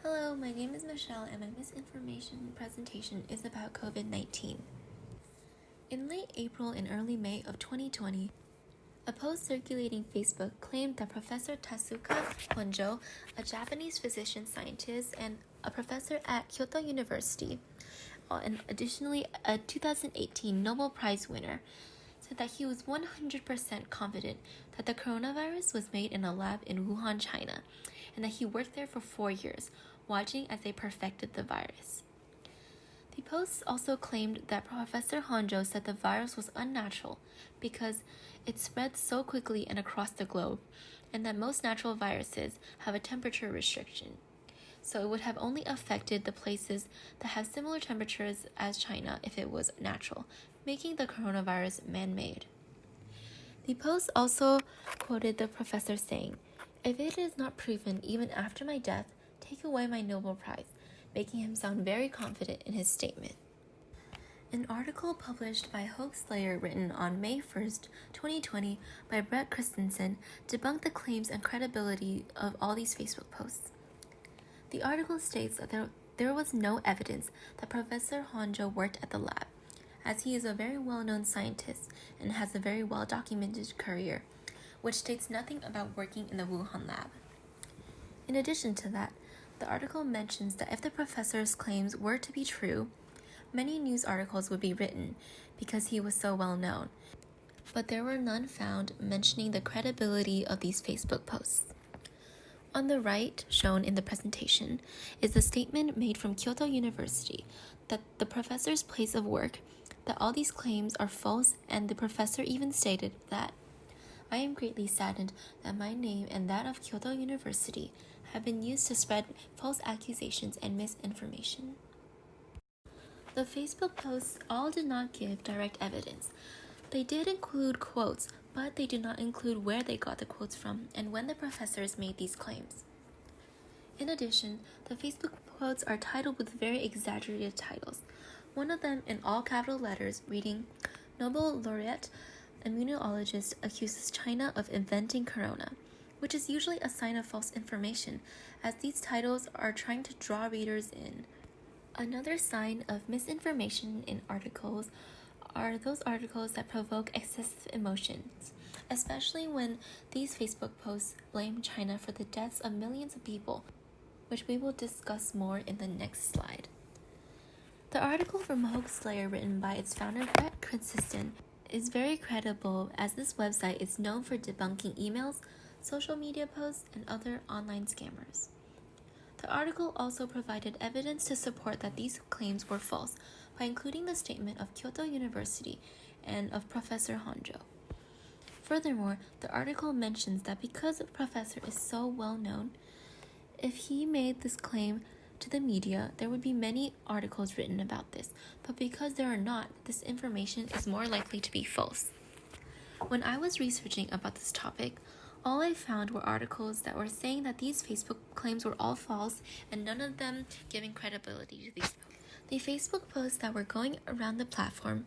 Hello, my name is Michelle and my misinformation presentation is about COVID-19. In late April and early May of 2020, a post circulating Facebook claimed that Professor Tasuka Honjo, a Japanese physician scientist and a professor at Kyoto University, and additionally a 2018 Nobel Prize winner, said that he was 100% confident that the coronavirus was made in a lab in Wuhan, China, and that he worked there for 4 years, watching as they perfected the virus. The post also claimed that Professor Honjo said the virus was unnatural because it spread so quickly and across the globe, and that most natural viruses have a temperature restriction. So it would have only affected the places that have similar temperatures as China if it was natural, making the coronavirus man-made. The post also quoted the professor saying, "If it is not proven even after my death, take away my Nobel Prize," making him sound very confident in his statement. An article published by Hoaxslayer written on May 1st, 2020 by Brett Christensen debunked the claims and credibility of all these Facebook posts. The article states that there was no evidence that Professor Honjo worked at the lab, as he is a very well-known scientist and has a very well-documented career, which states nothing about working in the Wuhan lab. In addition to that, the article mentions that if the professor's claims were to be true, many news articles would be written because he was so well-known, but there were none found mentioning the credibility of these Facebook posts. On the right, shown in the presentation, is a statement made from Kyoto University that the professor's place of work, that all these claims are false, and the professor even stated that, "I am greatly saddened that my name and that of Kyoto University have been used to spread false accusations and misinformation." The Facebook posts all did not give direct evidence. They did include quotes, but they did not include where they got the quotes from and when the professors made these claims. In addition, the Facebook quotes are titled with very exaggerated titles. One of them in all capital letters reading, "Nobel laureate immunologist accuses China of inventing corona," which is usually a sign of false information, as these titles are trying to draw readers in. Another sign of misinformation in articles are those articles that provoke excessive emotions, especially when these Facebook posts blame China for the deaths of millions of people, which we will discuss more in the next slide. The article from Hoaxslayer written by its founder Brett Christensen is very credible, as this website is known for debunking emails, social media posts, and other online scammers. The article also provided evidence to support that these claims were false by including the statement of Kyoto University and of Professor Honjo. Furthermore, the article mentions that because the professor is so well known, if he made this claim to the media, there would be many articles written about this, but because there are not, this information is more likely to be false. When I was researching about this topic, all I found were articles that were saying that these Facebook claims were all false and none of them giving credibility to these posts. The Facebook posts that were going around the platform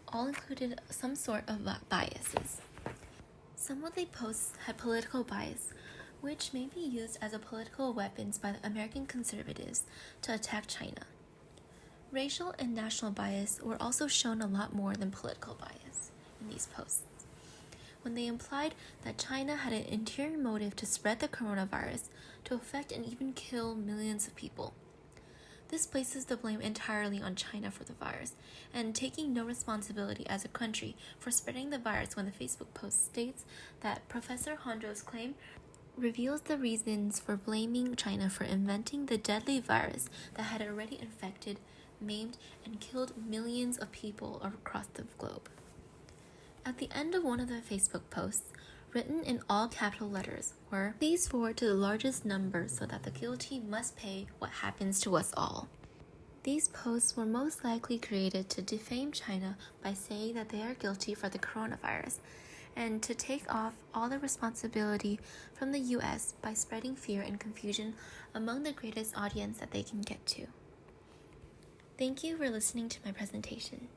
all included some sort of biases. Some of the posts had political bias, which may be used as a political weapons by the American conservatives to attack China. Racial and national bias were also shown a lot more than political bias in these posts, when they implied that China had an interior motive to spread the coronavirus to affect and even kill millions of people. This places the blame entirely on China for the virus, and taking no responsibility as a country for spreading the virus when the Facebook post states that Professor Honjo's claim reveals the reasons for blaming China for inventing the deadly virus that had already infected, maimed, and killed millions of people across the globe. At the end of one of the Facebook posts, written in all capital letters, were, "Please forward to the largest number so that the guilty must pay what happens to us all." These posts were most likely created to defame China by saying that they are guilty for the coronavirus, and to take off all the responsibility from the US by spreading fear and confusion among the greatest audience that they can get to. Thank you for listening to my presentation.